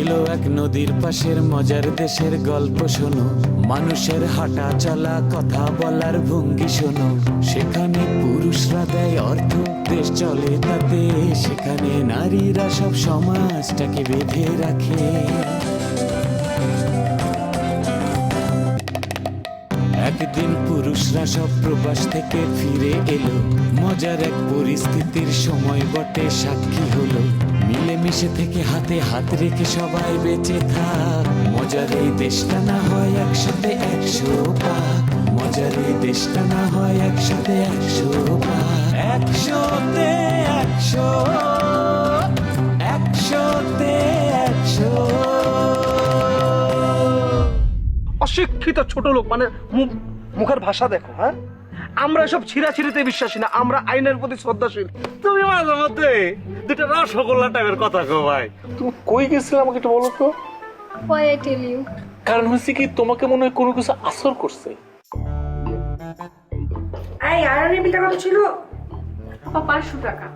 এলো এক নদীর পাশের মজার দেশের গল্প শোনো, মানুষের হাঁটা চলা কথা বলার ভঙ্গি শোনো। সেখানে পুরুষরা দেয় অর্থ, দেশ চলে তাতে। সেখানে নারীরা সব সমাজটাকে বেঁধে রাখে। একদিন পুরুষরা সব প্রবাস থেকে ফিরে এলো, মজার এক পরিস্থিতির সময় বটে সাক্ষী হলো। মিলেমিশে থেকে হাতে হাত রেখে সবাই বেঁচে থাক, মজার এই দেশটা না হয় একসাথে 100 পাক। মজার এই দেশটা না হয় একসাথে 100 পাক। 100-তে 100, 100-তে 100। অশিক্ষিত ছোট লোক, মানে মুখের ভাষা দেখো। হ্যাঁ, আমরা সব ছিঁড়াছিঁড়িতে বিশ্বাসী না, আমরা আইনের প্রতি শ্রদ্ধাশীল। তুমি মাঝে মধ্যে দুটো রসগোল্লা টাইপের কথা কো ভাই। তুমি কই গেছিলে আমাকে একটু বলো তো। Why I tell you? কারণ হচ্ছে কি, তোমাকে মনে হয় কোনো কিছু আসর করছে। এই আয়রনের বিলটা কত ছিল? 500 টাকা।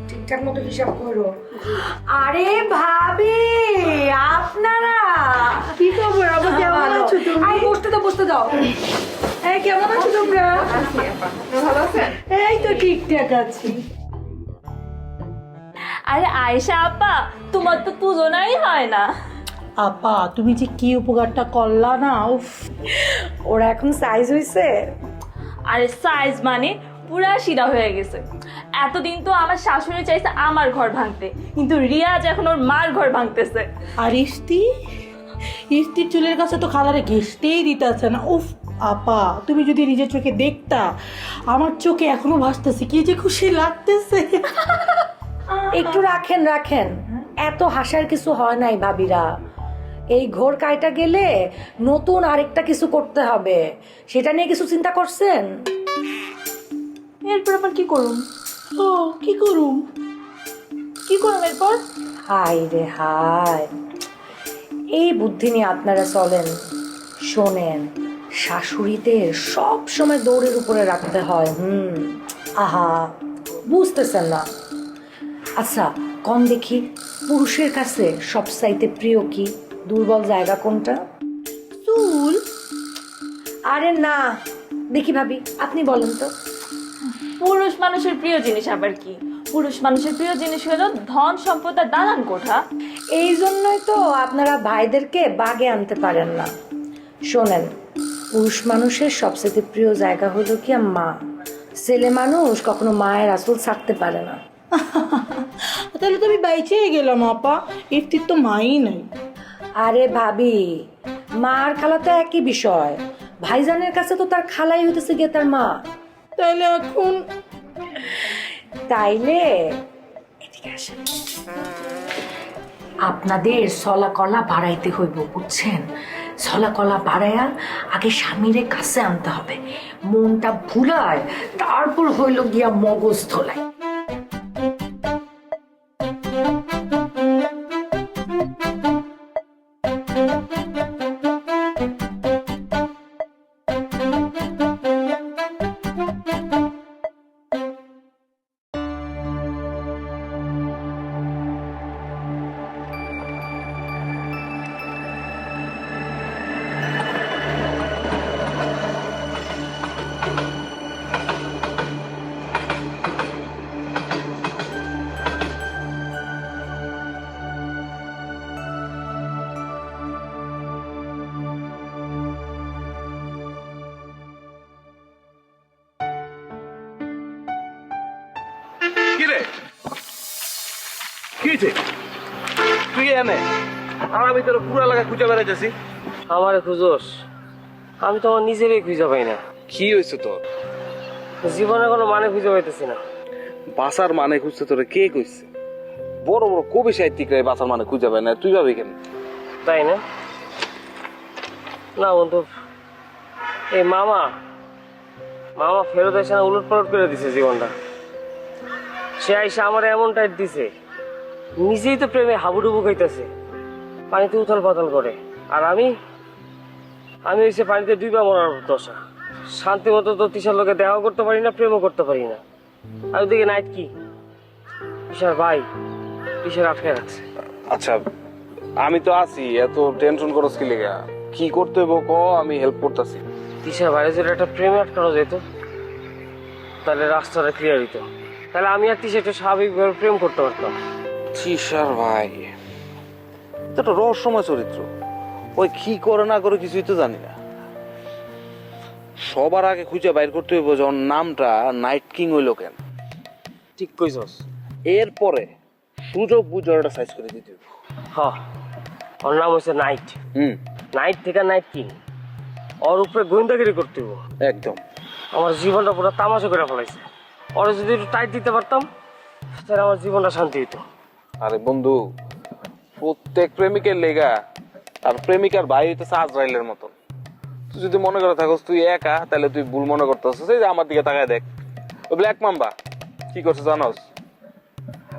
ঠিকঠাক মতো হিসাব করো। আরে ভাবি, আপনারা কি খবর? আবার কেমন আছো তুমি? আই বসতে দাও। এই কেমন আছো তোমরা? ভালো আছেন? এই তো ঠিকঠাক আছি। আরে আয়েশা আপা, তোমার তো তুলনাই হয় না। আপা, তুমি যে কি উপকারটা করলা না, উফ। ওরা এখন সাইজ হইছে? আরে সাইজ মানে পুরা শিরা হয়ে গেছে। এতদিন তো আমার শাশুড়ি চাইছে আমার ঘর ভাঙতে, কিন্তু রিয়াজ এখন ওর মার ঘর ভাঙতেছে। আর ইস্তির চুলের কাছে তো খালারে ঘেসতেই দিতেছে না। উফ আপা, তুমি যদি নিজের চোখে দেখতা, আমার চোখে এখনো ভাসতেছে, কি যে খুশি লাগতেছে। একটু রাখেন, এত হাসার কিছু হয় নাই ভাবিরা। এই ঘোর কাইটা গেলে নতুন আরেকটা কিছু করতে হবে, সেটা নিয়ে কিছু চিন্তা করছেন? এরপর আবার কি করুম? ও কি করুম এরপর? হায় রে হায়, এই বুদ্ধি নিয়ে আপনারা চলেন। শোনেন, শাশুড়িদের সব সময় দৌড়ের উপরে রাখতে হয়। আহা, বুঝতেছেন না। আচ্ছা কম দেখি, পুরুষের কাছে সবচাইতে প্রিয় কি, দুর্বল জায়গা কোনটা? চুল? আরে না, দেখি ভাবি, আপনি বলেন তো। পুরুষ মানুষের প্রিয় জিনিস আবার কি? পুরুষ মানুষের প্রিয় জিনিস হলো ধন সম্পদ আর দালান কোঠা। এই জন্যই তো আপনারা ভাইদেরকে বাগে আনতে পারেন না। শোনেন, পুরুষ মানুষের সবচেয়ে প্রিয় জায়গা হলো কি মা। ছেলে মানুষ কখনো মায়ের আঁচল ছাড়তে পারে না। তাহলে তো আমি বাইচেই গেলাম আপা, ইফতির তো মাই নাই। আরে ভাবি, মা আর খালা তো একই বিষয়। ভাইজানের কাছে তো তার খালাই হইতেছে গিয়ে তার মা। তাইলে এখন এদিকে আসেন। আপনাদের সলা কলা বাড়াইতে হইব, বুঝছেন? সলা কলা বাড়াইয়া আগে স্বামীরে কাছে আনতে হবে, মনটা ভুলায়, তারপর হইল গিয়া মগজ ধোলায়। তুই এনে আর আমি তোর পুরো এলাকা খুঁজে বেড়াইতেছি। আমারে খুঁজোস? আমি তো আমার নিজেরই খুঁজে পাই না। কি হয়েছে তোর? জীবনে কোনো মানে খুঁজে পাইতেছি না। বাসার মানে খুঁজতে তোরে কে কইছে? বড় বড় কবি সাহিত্যিকরা বাসার মানে খুঁজে পায় না, তুই ভাবি কেন? তাই না? না বন্ধু, এই মামা ফেরত এসে না উলট পালট করে দিছে জীবনটা। সে আইসা আমার এমন টাইট দিছে, নিজেই তো প্রেমে হাবুডুবু খাইতেছে, পানিতে উথাল পাতাল করে। আর আমি হচ্ছে পানিতে ডুবা মরার দশা। শান্তি মতো তো তিশার লোকে দেখা করতে পারি না, প্রেমও করতে পারি না। আর ওদিকে নাইট কি তিশার ভাই তিশার আটকে রাখছে। আচ্ছা আমি তো আছি, এত টেনশন করছ কি লেগা? কি করতে হইব ক, আমি হেল্প করতেছি। তিশার বাইরে যদি একটা প্রেমে আটকানো যেত তাহলে রাস্তাটা ক্লিয়ার হইতো, তাহলে আমি আর তিশা একটু স্বাভাবিকভাবে প্রেম করতে পারতাম। তিশার ভাই এটা একটা রহস্যময় চরিত্র, ওই কি করে না করে কিছুই তো জানি না। সবার আগে খুঁজে বাইর করতে হইব যে ওর নামটা নাইট কিং হইলো কেন। ঠিক কইছস। এরপরে সুযোগ বুঝে ওটা সাইজ করে দিতে হইব। হ্যাঁ, ওর নাম হচ্ছে নাইট। নাইট থেকে নাইট কিং, ওর উপরে গোয়েন্দাগিরি করতে হইব। একদম। আমার জীবনটা পুরো তামাশা করে ফেলাইছে। ওরা যদি একটু টাইট দিতে পারতাম তাহলে আমার জীবনটা শান্তি হইতো। আরে বন্ধু, প্রত্যেক প্রেমিকের লেগা আর প্রেমিকার ভাই হইতেছে আজরাইলের মতন। তুই যদি মনে করে থাকস তুই একা, তাহলে তুই ভুল মনে করতেছিস। এই যে আমার দিকে তাকায় দেখ, ওই ব্ল্যাক মাম্বা কি করছে জানোস?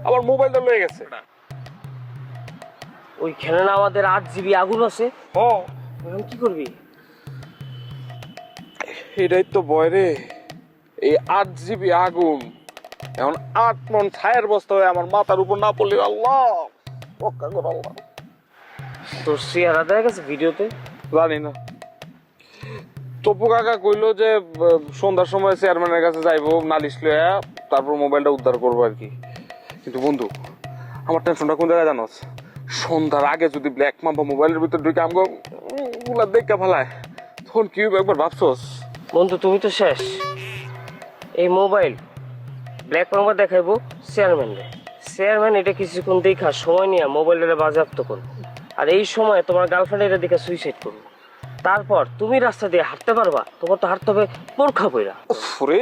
আবার মোবাইলটা লয়ে গেছে। ওইখানে না আমাদের 8 GB আগুন আছে। এখন কি করবি? এটাই তো ভয় রে, এই 8 GB আগুন এখন 8 মন ছায়ের বস্তা হয়ে আমার মাথার উপর না পড়লে আল্লাহ রক্ষা কর আল্লাহ। তোর চেহারা দেখা গেছে ভিডিওতে? জানি না, তপু কাকা কইলো যে সন্ধ্যার সময় চেয়ারম্যানের কাছে যাইবো নালিশ লইয়া, তারপর মোবাইলটা উদ্ধার করবো আর কি। কিন্তু বন্ধু, আমার টেনশনটা কোন জায়গায় জানোস? সন্ধ্যার আগে যদি ব্ল্যাক মাম্পা মোবাইলের ভিতর ঢুকে আমগো গুলা দেখে ফেলায়, তখন কি হইব একবার ভাবছস? বন্ধু তুমি তো শেষ। এই মোবাইল ব্ল্যাক মাম্বা দেখাইবো চেয়ারম্যানরে, চেয়ারম্যান এটা কিছুক্ষণ দেখা সময় নিয়ে মোবাইলটা বাজেয়াপ্ত করবো, আর এই সময় তোমার গার্লফ্রেন্ড এটা দেখে সুইসাইড করবো। তারপর তুমি রাস্তা দিয়ে হাঁটতে পারবা, তোমার তো হাঁটতে হবে বোরখা পইরা। ওরে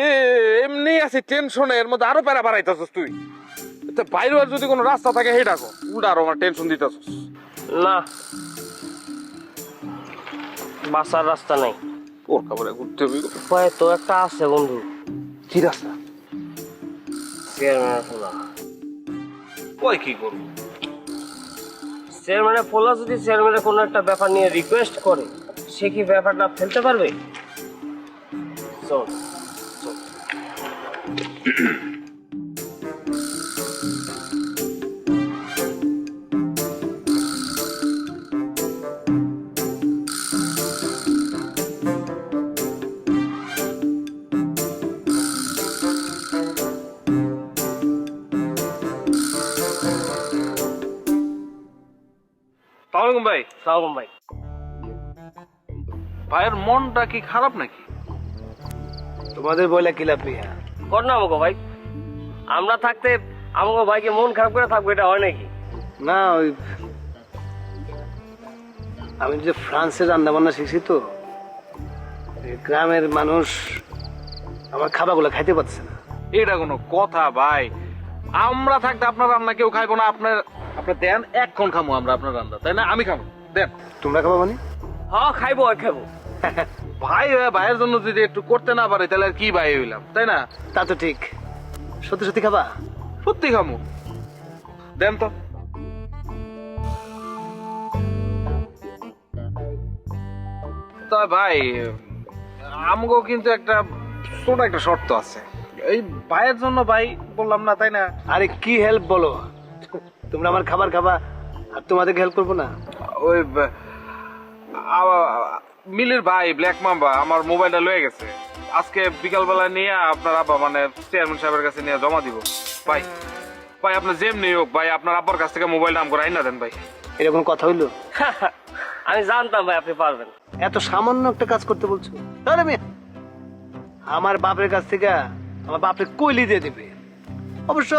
এমনি আছি টেনশনে, এর মধ্যে আরো প্যারা বাড়াইতেছস তুই। এতে বাইরে আর যদি কোনো রাস্তা থাকে হেটা কো, উল্টা আরো আমার টেনশন দিতেছস। না, বাসার রাস্তা নাই, ওর খবরে ঘুরতে হবে। উপায় তো একটা আছে বন্ধু। কি রাস্তা? চেয়ারম্যানের ফোলা। ওই কি করবো? চেয়ারম্যানের ফোলা যদি চেয়ারম্যানের কোনো একটা ব্যাপার নিয়ে রিকোয়েস্ট করে, সে কি ব্যাপারটা ফেলতে পারবে? চল চল। সালামালাইকুম ভাই। সালাম ভাই। ভাইয়ের মনটা কি খারাপ নাকি? তোমাদের বলে কি লাভ মিয়া? কর না আমাকে ভাই, আমরা থাকতে আমাকে ভাইকে মন খারাপ করে থাকবো, এটা হয় নাকি? না ওই আমি যে ফ্রান্সে রান্না বান্না শিখছি তো, এই গ্রামের মানুষ আমার খাবারগুলো খাইতে পারছে না। এটা কোনো কথা ভাই? আমরা থাকতে আপনার রান্না কেউ খাইবো না? আপনার দেন এখন খামো আমরা আপনার রান্না, তাই না? আমি খাবো, দেন। তোমরা খাবা মানে? হ্যাঁ খাইবো, খাইবো। ভাই ভাইয়ের জন্য যদি একটু করতে না পারে তাহলে আর কি ভাই হইলাম, তাই না? তা তো ঠিক। সত্যি সত্যি খাবা? সত্যি খামো, দেন তো। তা ভাই আমগো কিন্তু একটা ছোট একটা শর্ত আছে। এই ভাইয়ের জন্য ভাই বললাম না, তাই না? আরে কি হেল্প বলো? তোমরা আমার খাবার খাবা আর তোমাদেরকে হেল্প করবো না? ওই মিলের ভাই ব্ল্যাক মাম্বা আমার মোবাইলটা লয়ে গেছে, আজকে বিকালবেলা নিয়ে আপনার আব্বা মানে চেয়ারম্যান সাহেবের কাছে নিয়ে জমা দিব। ভাই ভাই আপনার যেমনি হোক ভাই আপনার আব্বার কাছ থেকে মোবাইলটা আমাকে আইনা দেন ভাই। এরকম কথা হইলো? আমি জানতাম ভাই আপনি পারবেন। এত সামান্য একটা কাজ করতে বলছো? তাহলে আমি আমার বাপের কাছ থেকে আমার বাপরে কইলি দিয়ে দিবে। অবশ্য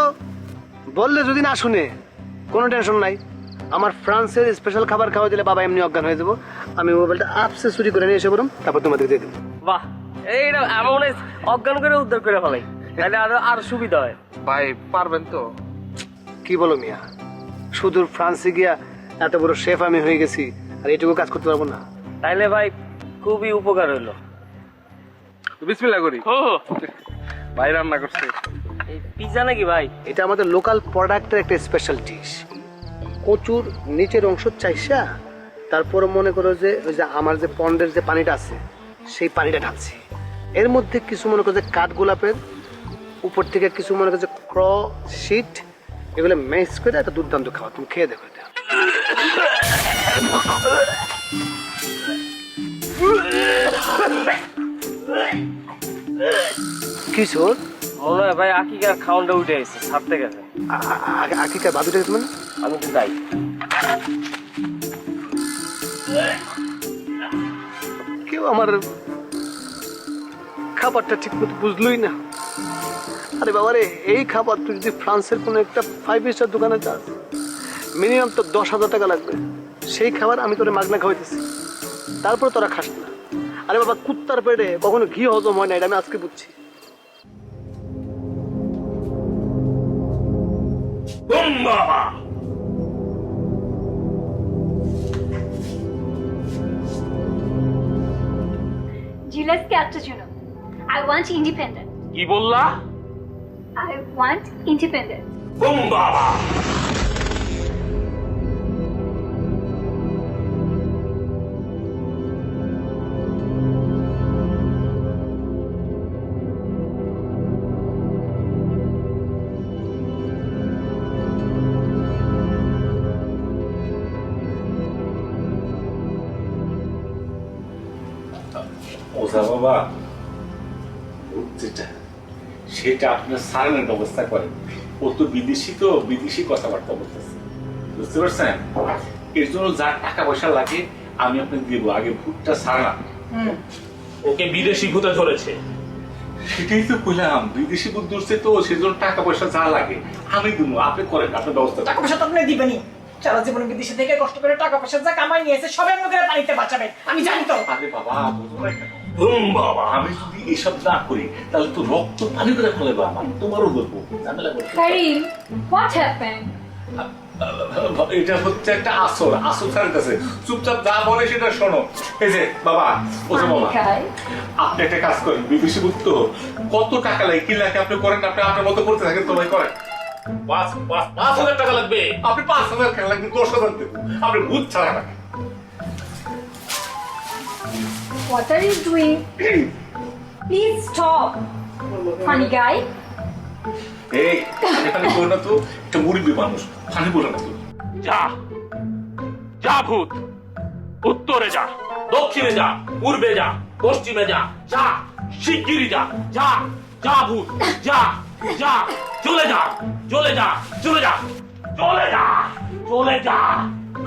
বললে যদি না শুনে কোনো টেনশন নাই, আমার ফ্রান্সের স্পেশাল খাবার খাওয়া দিলে বাবা এমনি অজ্ঞান হয়ে যাবো। আমি মোবাইলটা আপসে চুরি করে নিয়ে এসে বলুন, তারপর তোমাদের দিয়ে দেবো। বাহ, এইটা এমন অজ্ঞান করে উদ্ধার করে ফেলাই, তাহলে আরো সুবিধা হয়। ভাই পারবেন তো? কি বলো মিয়া, সুদূর ফ্রান্সে গিয়া এত বড় শেফ আমি হয়ে গেছি আর এইটুকু কাজ করতে পারবো না? তাইলে ভাই খুবই উপকার হইলো। বিসমিল্লাহ করি। ভাই রান্না করছে। এই পিজ্জা নাকি ভাই? এটা আমাদের লোকাল প্রোডাক্টের একটা স্পেশাল ডিশ। কচুর নিচের অংশ চাইসা তারপর মনে করো যে ওই যে আমার যে পন্ডের যে পানিটা আছে সেই পানিটা ঢালছি। এর মধ্যে কিছু মনে করো যে কাঠ গোলাপের, উপর থেকে কিছু মনে করো যে ক্র শিট, এগুলো মিক্স করে একটা দুর্দান্ত খাওয়া। তুমি খেয়ে দেখো এটা। কি শোন মনে হয় ভাই আকিকার খাউনটা উঠে গেছে ছাড়তে গেছে। আকিকা ভাবিটা গেছে মানে? আমি তো যাই। কেউ আমার খাবারটা ঠিক মতো বুঝলোই না। আরে বাবা রে, এই খাবার তুই যদি ফ্রান্সের কোনো একটা 5 স্টার দোকানে যাস, মিনিমাম তো 10,000 টাকা লাগবে। সেই খাবার আমি তোরে মাগনা খাওয়াইতেছি, তারপর তোরা খাস না। আরে বাবা, কুত্তার পেটে কখনো ঘি হজম হয় না, এটা আমি আজকে বুঝছি। জিলাস ক্যাপটা শুনো। I want independent. কি বললা? I want independent. ওঝা বাবা যেটা সেটা আপনার সারানোর ব্যবস্থা করেন। ও তো বিদেশি কথাবার্তা বলতেছে, বুঝতে পারছেন? এর জন্য যা টাকা পয়সা লাগে আমি আপনাকে দেবো, আগে ভূতটা সারান। ওকে বিদেশি ভূতে ধরেছে। সেটাই তো কইলাম, বিদেশি ভূত ধরছে তো, সেজন্য টাকা পয়সা যা লাগে আমি দেবো, আপনি করেন, আপনার ব্যবস্থা। টাকা পয়সা তো আপনি দিবেনি। সারা জীবন বিদেশে থেকে কষ্ট করে টাকা পয়সা যা কামাই নিয়েছে সবাই আমাদের পানিতে বাঁচাবে, আমি জানি তো। আরে বাবা বুঝো না কেন? বাবা আমি যদি এসব না করি তাহলে তো রক্ত পানি করে ফেলবে আমার, তোমারও বলবো ঝামেলা করতে। Karim, what happened? এটা হচ্ছে একটা আসর থাকতেছে, চুপচাপ যা বলে সেটা শোনো। এই যে বাবা, ওঝা বাবা, Kai, আপনি একটা কাজ করেন, বিদেশি ভূত তো কত টাকা লাগে কি লাগে আপনি করেন, আপনি আপনার মতো করতে থাকেন, তো ভাই করেন। 5,000 টাকা লাগবে। আপনি 5,000 কেন লাগবে, 10,000 দেবো, আপনি ভূত ছাড়া না। what are you doing? Please stop. Funny guy. এই এখানে কই না তো, একটা মুরব্বী মানুষ, ফানি বলে না তো। যা যা ভূত, উত্তরে যা, দক্ষিণে যা, পূর্বে যা, পশ্চিমে যা, যা শিগগিরই যা, যা যা ভূত, যা যা, চলে যা, চলে যা, চলে যা, চলে যা, চলে যা,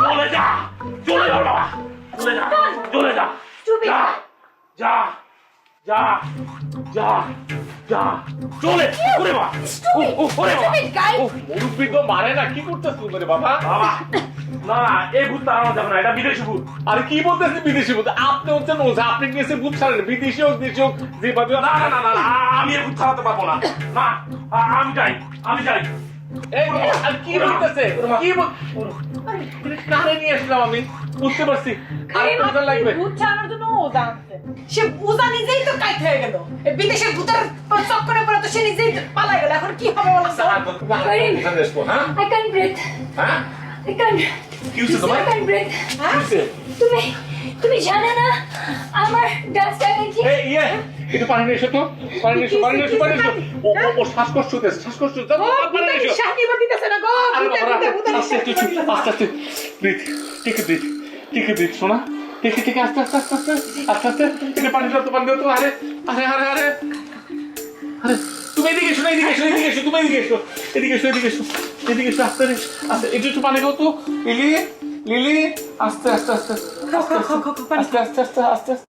চলে যা, চলে যা বাবা, চলে যা, চলে যা, Stupid যা guy. যা যা যা যা, চলে ওরে বাবা, ওরে বাবা, Stupid guy. মুরব্বী তো মারে না, কি করতেছ তুমি রে বাবা? বাবা না না, এই ভূত তাড়ানো যাবে না, এটা বিদেশি ভূত। আরে কি বলতেছে বিদেশি ভূত? আপনি হচ্ছেন ওঝা, আপনি গিয়েছে ভূত ছাড়েন, বিদেশি হোক দেশি হোক যেভাবে। না না না না না, আমি এই ভূত ছাড়াতে পারবো না। না, আমি যাই, আমি যাই। এই আর কি বলতেছে? কি কারে নিয়ে আসলাম আমি, বুঝতে পারছি। আর কত লাগবে? ভূত ছাড়ানোর জন্য ওজা আনছে। সে ওজা নিজেই তো কাইট হয়ে গেল, এই বিদেশে ভূতের চক্করে পড়ে তো সে নিজেই পালাই গেল। এখন কি হবে বলো তো? হ্যাঁ I can't breathe. হ্যাঁ I can't. কি হচ্ছে তোমার? I can't breathe. কি হচ্ছে? তুমি জানো না আমার ডাস্ট অ্যালার্জি? এই ইয়ে একটু পানি নিয়ে এসো তো, পানি নিয়ে এসো, পানি নিয়ে এসো, পানি নিয়ে এসো। ও শ্বাসকষ্ট হতেছে, শ্বাসকষ্ট হচ্ছে। ও পানি নিয়ে ভূতের এসো। শাহিবা দিতেছে না গো, ভূতের আস্তে আস্তে ব্রিথ, টেক ব্রিথ শোনা, টেকে আস্তে আস্তে আস্তে আস্তে আস্তে আস্তে এটা পানি দাও তো, পানি দাও তো। আরে আরে আরে আরে আরে তুমি এদিকে এসো, এদিকে এসো, এদিকে এসো, তুমি এদিকে এসো, এদিকে এসো, এদিকে এসো, এদিকে এসো, আস্তে আস্তে একটু পানি খাও তো। লিলি লিলি, আস্তে আস্তে আস্তে আস্তে আস্তে আস্তে আস্তে আস্তে আস্তে।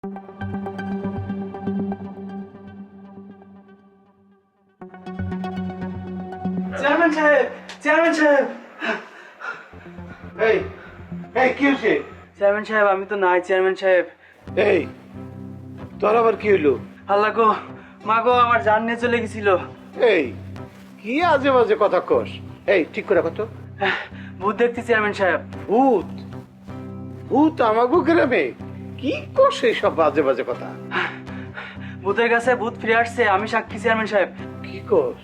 চেয়ারম্যান সাহেব, চেয়ারম্যান সাহেব। এই এই কি হয়েছে? চেয়ারম্যান সাহেব আমি তো নাই। চেয়ারম্যান সাহেব, এই তোর আবার কি হইলো? আল্লাহ গো, মা গো, আমার জান নিয়ে চলে গেছিল। এই কি আজে বাজে কথা কস? এই ঠিক করে কত ভূত দেখতে চেয়ারম্যান সাহেব। ভূত? ভূত আমাগো গ্রামে? কি কস এইসব বাজে বাজে কথা? ভূতের কাছে ভূত ফিরে আসছে, আমি সাক্ষী চেয়ারম্যান সাহেব। কি কস?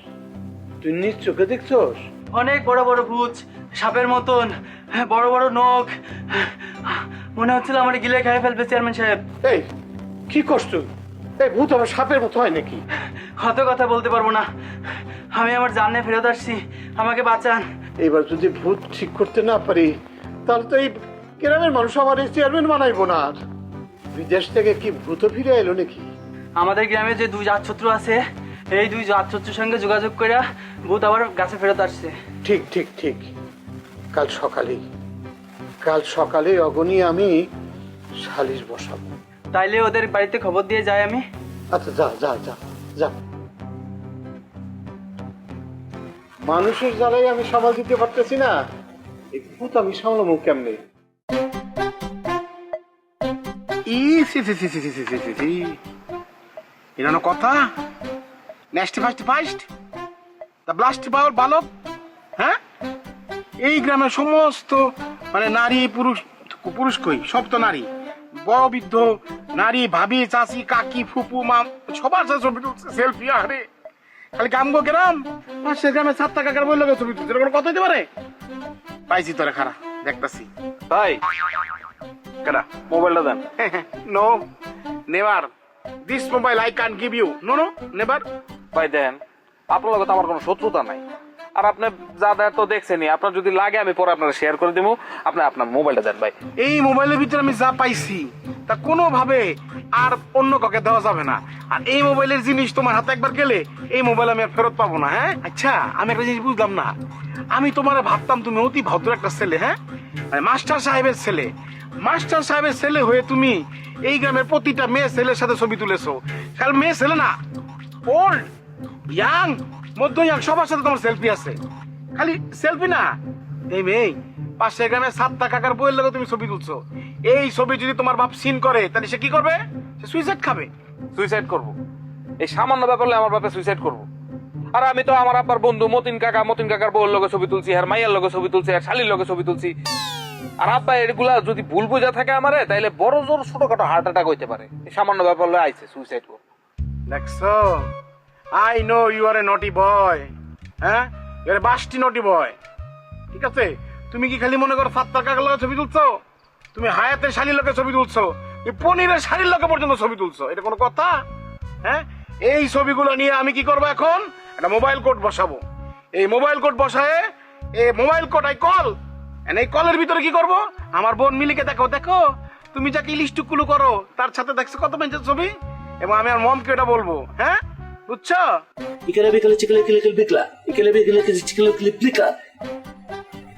তুই নিজ চোখে দেখছস? অনেক বড় বড় ভূত, সাপের মতন, বড় বড় নখ, মনে হচ্ছিল আমার গিলে খেয়ে ফেলবে চেয়ারম্যান সাহেব। এই কি কস তুই? এই ভূত আবার সাপের মতো হয় নাকি? কত কথা বলতে পারবো না, আমি আমার জান নিয়ে ফেরত আসছি, আমাকে বাঁচান। এবার যদি ভূত ঠিক করতে না পারি তাহলে তো এই গ্রামের মানুষ আমার এই চেয়ারম্যান বানাইবো না আর। বিদেশ থেকে কি ভূত ফিরে এলো নাকি? আমাদের গ্রামে যে দুই জাতশত্রু আছে, এই দুই জাতশত্রুর সঙ্গে যোগাযোগ করে ভূত আবার গাছে ফেরত আসছে। ঠিক ঠিক ঠিক, কাল সকালে অগনি আমি সালিশ বসাবো। তাইলে ওদের বাড়িতে খবর দিয়ে যাই আমি। আচ্ছা যা যা যা যা। মানুষের জ্বালাই আমি সামাল দিতে পারতেছি না, এই ভূত আমি সামলাবো কেমনে? এনানো কথা নেক্সট ফার্স্ট দ্য ব্লাস্ট পাওয়ার বালক। হ্যাঁ, এই গ্রামের সমস্ত মানে নারী পুরুষ কই সব তো নারী, বড় বৃদ্ধ নারী, ভাবি, চাচি, কাকি, ফুপু, মা সবার সাথে ছবি তুলছে, সেলফি। আরে খালি কামগো গ্রাম, পাশের গ্রামে 7 টাকার বই লোক ছবি তুলছে, কোনো কথা হইতে পারে? পাইছি তোরে, খারা দেখতাছি। ভাই কেডা মোবাইলটা দেন। No never, this mobile I can give you. No never. ভাই দেন, আপনার লগে তো আমার কোনো শত্রুতা নাই, আর আপনি যা দেন তো দেখছেনই, আপনার যদি লাগে আমি পরে আপনারা শেয়ার করে দেবো। আপনি আপনার মোবাইলটা দেন ভাই। এই মোবাইলের ভিতরে আমি যা পাইছি তা কোনোভাবে আর অন্য কাউকে দেওয়া যাবে না। আর এই মোবাইলের জিনিস তোমার হাতে একবার গেলে এই মোবাইল আমি আর ফেরত পাবো না। হ্যাঁ, আচ্ছা আমি একটা জিনিস বুঝলাম না, আমি তোমার ভাবতাম তুমি অতি ভদ্র একটা ছেলে। হ্যাঁ, মাস্টার সাহেবের ছেলে, মাস্টার সাহেবের ছেলে হয়ে তুমি এই গ্রামের প্রতিটা মেয়ে ছেলের সাথে ছবি তুলেছো। কারণ মেয়ে ছেলে না, ওল্ড, ইয়াং, মধ্য ইয়াং সবার সাথে তোমার সেলফি আছে। খালি সেলফি না, এই মেয়ে পাশের গ্রামে 7 টাকার বইয়ের লোক তুমি ছবি তুলছো। এই ছবি যদি তোমার বাপ সিন করে তাহলে সে কি করবে? সে সুইসাইড খাবে। সুইসাইড করব? এই সামান্য ব্যাপারে আমার বাপে সুইসাইড করব? আর আমি তো আমার আব্বার বন্ধু মতিন কাকার বউর লগে ছবি তুলছি, আর মাইয়ার লগে ছবি তুলছি, আর শালির লগে ছবি তুলছি। আর আব্বা এগুলা যদি ভুল বুঝা থাকে আমারে, তাইলে বড় জোর ছোটখাটো হার্ট অ্যাটাক হইতে পারে। এই সামান্য ব্যাপার লয়ে আইছে সুইসাইড করব। দেখছো, আই নো ইউ আর এ নটি বয়। হ্যাঁ, ইউ আর এ বাস্টি নটি বয়। ঠিক আছে, তুমি কি খালি মনে করো 7 টাকার লগে ছবি তুলছো? তুমি হায়াতের শালির লোকে ছবি তুলছো, তুমি পনিরের শালির লোকে পর্যন্ত ছবি তুলছো। এটা কোনো কথা? হ্যাঁ, এই ছবিগুলো নিয়ে আমি কি করবো এখন? একটা মোবাইল কোড বসাবো। এই মোবাইল কোড বসায়, এই মোবাইল কোড আই কল, এই কলের ভিতরে কি করব? আমার বোন মিলিকে দেখো, দেখো তুমি যাকে ইলিশটুকুলু করো তার সাথে দেখছো কত বেঞ্চের ছবি, এবং আমি আর মমকে এটা বলবো। হ্যাঁ, বুঝছো?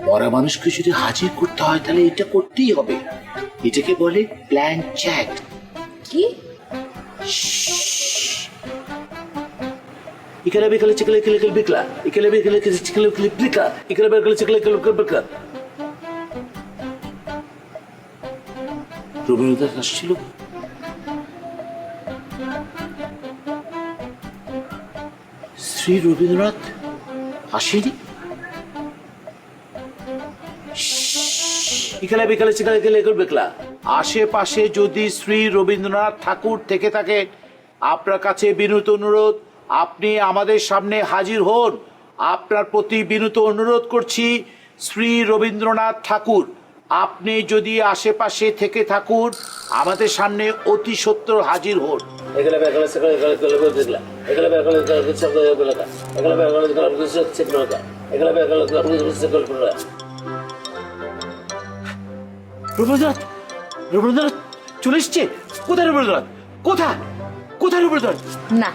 মরা মানুষকে যদি হাজির করতে হয় তাহলে এটা করতেই হবে। এটাকে বলে প্ল্যান চ্যাট। কি? ইকালে বিকালে চিকলে কিলে কিল বিকলা, ইকালে বিকালে চিকলে কিলে বিকলা, ইকালে বিকালে চিকলে কিলে কিল বিকলা। রবীন্দ্রনাথ আসছিল। শ্রী রবীন্দ্রনাথ আসেনি। বিকালে বিকালে চিকালে গেলে বেকলা। আশেপাশে যদি শ্রী রবীন্দ্রনাথ ঠাকুর থেকে থাকে, আপনার কাছে বিনীত অনুরোধ, আপনি আমাদের সামনে হাজির হন। আপনার প্রতি বিনীত অনুরোধ করছি, শ্রী রবীন্দ্রনাথ ঠাকুর, আপনি যদি আশেপাশে থেকে থাকুন আমাদের সামনে অতি সত্বর হাজির হন। রবীন্দ্রনাথ, রবীন্দ্রনাথ চলে এসছে। কোথায় রবীন্দ্রনাথ? কোথায় কোথায় রবীন্দ্রনাথ? না,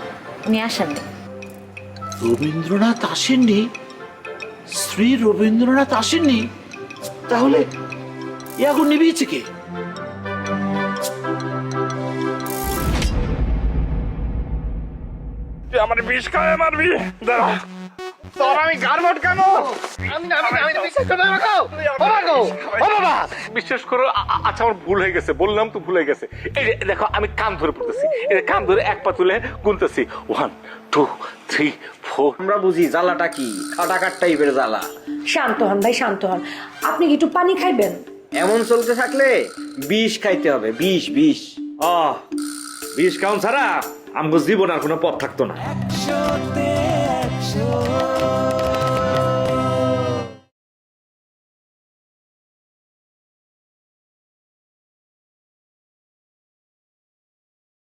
উনি আসেননি। রবীন্দ্রনাথ আসেননি? শ্রী রবীন্দ্রনাথ আসেননি? তাহলে এ আগুন নিভিয়েছে কে? তুই আমার বিষ খায় মারবি? দাঁড়া, তোর আমি গার্মট কেন? বিশ্বাস করো, আচ্ছা আমার ভুল হয়ে গেছে, বললাম তো ভুল হয়ে গেছে। এই যে দেখো, আমি কান ধরে পড়তেছি, এই কান ধরে এক পা তুলে গুনতেছি, 1 2 3 4। আমরা বুঝি জ্বালাটা কি, খাটাকাট টাইপের জ্বালা। শান্ত হন ভাই, শান্ত হন। আপনি কি একটু পানি খাইবেন? এমন চলতে থাকলে বিষ খাইতে হবে, বিষ বিষ। বিষ কাউন ছাড়া আমগো জীবন আর কোনো পথ থাকতো না। 100-তে 100